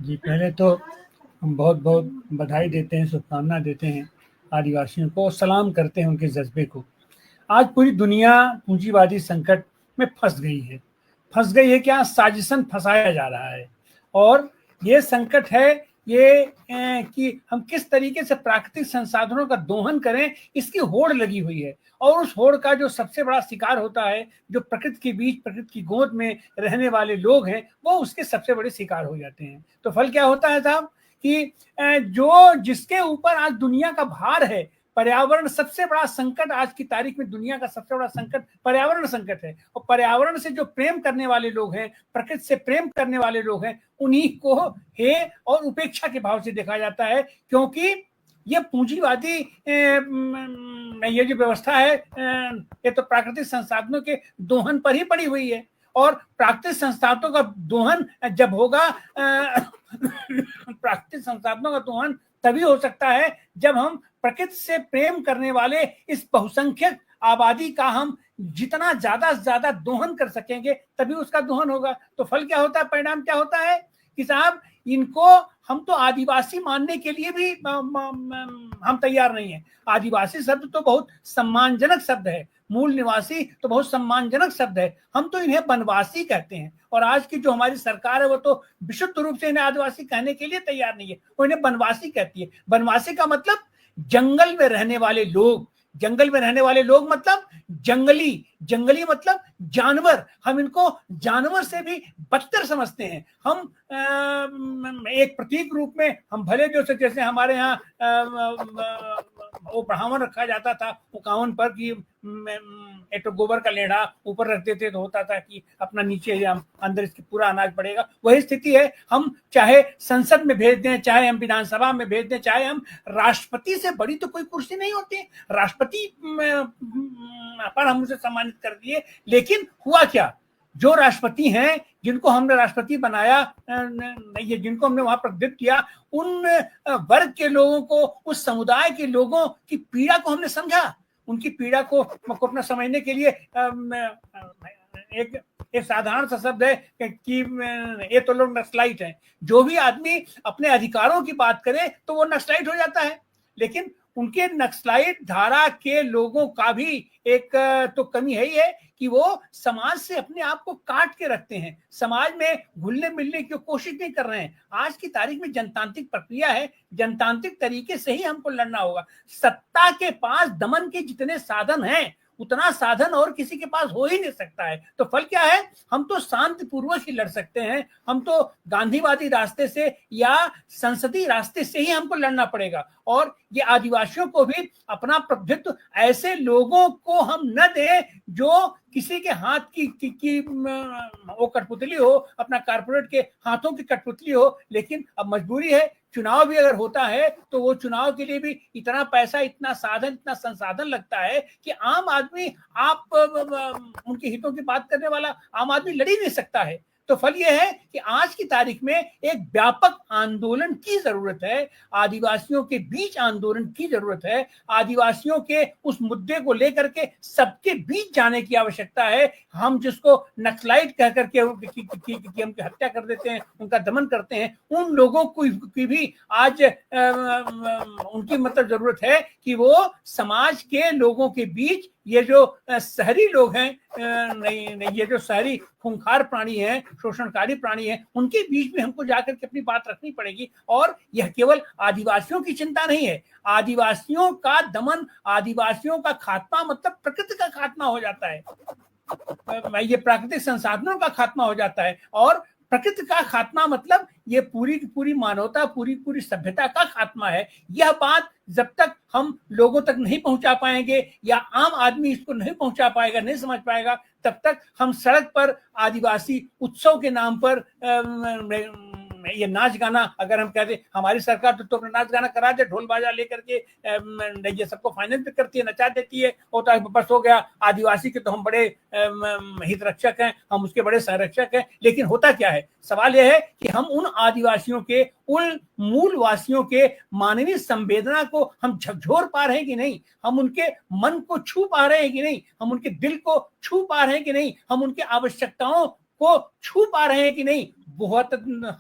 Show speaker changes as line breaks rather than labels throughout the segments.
जी, पहले तो हम बहुत-बहुत बधाई देते हैं, शुभकामना देते हैं आदिवासियों को और सलाम करते हैं उनके जज़्बे को। आज पूरी दुनिया पूंजीवादी संकट में फँस गई है। फँस गई है क्या? साजिशन फँसाया जा रहा है और ये संकट है ये कि हम किस तरीके से प्राकृतिक संसाधनों का दोहन करें, इसकी होड़ लगी हुई है और उस होड़ का जो सबसे बड़ा शिकार होता है, जो प्रकृति के बीच, प्रकृति की गोद में रहने वाले लोग हैं, वो उसके सबसे बड़े शिकार हो जाते हैं। तो फल क्या होता है साहब कि जो जिसके ऊपर आज दुनिया का भार है, पर्यावरण सबसे बड़ा संकट आज की तारीख में दुनिया का सबसे बड़ा संकट पर्यावरण संकट है और पर्यावरण से जो प्रेम करने वाले लोग हैं, प्रकृति से प्रेम करने वाले लोग हैं, उन्हीं को हे और उपेक्षा के भाव से देखा जाता है क्योंकि ये पूंजीवादी ये जो व्यवस्था है ये तो प्राकृतिक संसाधनों के दोहन पर ही पड़ी हुई है और प्राकृतिक संसाधनों का दोहन जब होगा प्राकृतिक संसाधनों का दोहन तभी हो सकता है जब हम प्रकृति से प्रेम करने वाले इस बहुसंख्यक आबादी का हम जितना ज्यादा से ज्यादा दोहन कर सकेंगे तभी उसका दोहन होगा। तो फल क्या होता है, परिणाम क्या होता है कि साहब इनको हम तो आदिवासी मानने के लिए भी हम तैयार नहीं है। आदिवासी शब्द तो बहुत सम्मानजनक शब्द है, मूल निवासी तो बहुत सम्मानजनक शब्द है, हम तो इन्हें वनवासी कहते हैं और आज की जो हमारी सरकार है वो तो विशुद्ध रूप से इन्हें आदिवासी कहने के लिए तैयार नहीं है, वो इन्हें वनवासी कहती है। वनवासी का मतलब जंगल में रहने वाले लोग, जंगल में रहने वाले लोग मतलब जंगली, जंगली मतलब जानवर, हम इनको जानवर से भी बदतर समझते हैं। हम एक प्रतीक रूप में हम भले जो से जैसे हमारे यहाँ वो ब्राह्मण रखा जाता था उकावन पर कि एक तो गोबर का लेढ़ा ऊपर रख देते तो होता था कि अपना नीचे या अंदर इसकी पूरा अनाज पड़ेगा, वही स्थिति है। हम चाहे संसद में भेज दें, चाहे हम विधानसभा में भेज दें, चाहे हम राष्ट्रपति से बड़ी तो कोई कुर्सी नहीं होती, राष्ट्रपति पर हम उसे सम्मानित कर दिए, लेकिन हुआ क्या, जो राष्ट्रपति हैं जिनको हमने राष्ट्रपति बनाया, ये जिनको हमने वहां प्रतिनिधित्व किया, उन वर्ग के लोगों को, उस समुदाय के लोगों की पीड़ा को हमने समझा, उनकी पीड़ा को अपना समझने के लिए एक साधारण सा शब्द है कि ये तो लोग नक्सलाइट हैं। जो भी आदमी अपने अधिकारों की बात करे तो वो नक्सलाइट हो जाता है, लेकिन उनके नक्सलाइट धारा के लोगों का भी एक तो कमी है ही है कि वो समाज से अपने आप को काट के रखते हैं, समाज में घुलने मिलने की कोशिश नहीं कर रहे हैं। आज की तारीख में जनतांत्रिक प्रक्रिया है, जनतांत्रिक तरीके से ही हमको लड़ना होगा। सत्ता के पास दमन के जितने साधन हैं उतना साधन और किसी के पास हो ही नहीं सकता है। तो फल क्या है, हम तो शांतिपूर्वक ही लड़ सकते हैं, हम तो गांधीवादी रास्ते से या संसदीय रास्ते से ही हमको लड़ना पड़ेगा और ये आदिवासियों को भी अपना प्रतिनिधित्व ऐसे लोगों को हम न दें जो किसी के हाथ की वो कठपुतली हो, अपना कारपोरेट के हाथों की कठपुतली हो। लेकिन अब मजबूरी है, चुनाव भी अगर होता है तो वो चुनाव के लिए भी इतना पैसा, इतना साधन, इतना संसाधन लगता है कि आम आदमी, आप उनके हितों की बात करने वाला आम आदमी लड़ ही नहीं सकता है। तो फल यह है कि आज की तारीख में एक व्यापक आंदोलन की जरूरत है, आदिवासियों के बीच आंदोलन की जरूरत है, आदिवासियों के उस मुद्दे को लेकर के सबके बीच जाने की आवश्यकता है। हम जिसको नक्सलाइट कह करके हम हत्या कर देते हैं, उनका दमन करते हैं, उन लोगों की भी आज उनकी मतलब जरूरत है कि वो समाज के लोगों के बीच, ये जो शहरी लोग हैं, नहीं ये जो शहरी खूंखार प्राणी हैं, शोषणकारी प्राणी हैं, उनके बीच में हमको जाकर के अपनी बात रखनी पड़ेगी। और यह केवल आदिवासियों की चिंता नहीं है, आदिवासियों का दमन, आदिवासियों का खात्मा मतलब प्रकृति का खात्मा हो जाता है, ये प्राकृतिक संसाधनों का खात्मा हो जाता है और प्रकृति का खात्मा मतलब ये पूरी की पूरी मानवता, पूरी पूरी सभ्यता का खात्मा है। यह बात जब तक हम लोगों तक नहीं पहुंचा पाएंगे या आम आदमी इसको नहीं पहुंचा पाएगा, नहीं समझ पाएगा, तब तक हम सड़क पर आदिवासी उत्सव के नाम पर ये नाच गाना, अगर हम कहते हमारी सरकार तो अपना नाच गाना करा दे, ढोल बाजा लेकर के ये सबको फाइनेंस भी करती है, नचा देती है, होता है बस हो गया, आदिवासी के तो हम बड़े हित रक्षक हैं, हम उसके बड़े संरक्षक हैं। लेकिन होता क्या है, सवाल यह है कि हम उन आदिवासियों के, उन मूल वासियों के मानवीय संवेदना को हम झकझोर पा रहे हैं कि नहीं, हम उनके मन को छू पा रहे हैं कि नहीं, हम उनके दिल को छू पा रहे हैं कि नहीं, हम उनके आवश्यकताओं को छू पा रहे हैं कि नहीं, बहुत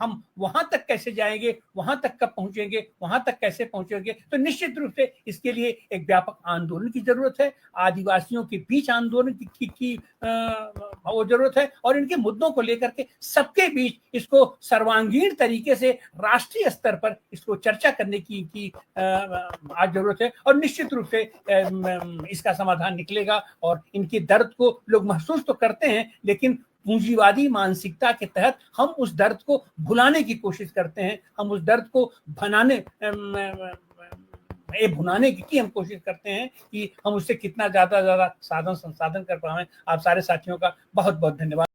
हम वहां तक कैसे जाएंगे, वहां तक कब पहुंचेंगे, वहां तक कैसे पहुंचेंगे। तो निश्चित रूप से इसके लिए एक व्यापक आंदोलन की जरूरत है, आदिवासियों के बीच आंदोलन की वो जरूरत है, और इनके मुद्दों को लेकर के सबके बीच इसको सर्वांगीण तरीके से राष्ट्रीय स्तर पर इसको चर्चा करने की आज जरूरत है। और निश्चित रूप से इसका समाधान निकलेगा, और इनके दर्द को लोग महसूस तो करते हैं, लेकिन पूंजीवादी मानसिकता के तहत हम उस दर्द को भुलाने की कोशिश करते हैं, हम उस दर्द को भुनाने की हम कोशिश करते हैं कि हम उससे कितना ज्यादा साधन संसाधन कर पाए। आप सारे साथियों का बहुत बहुत धन्यवाद।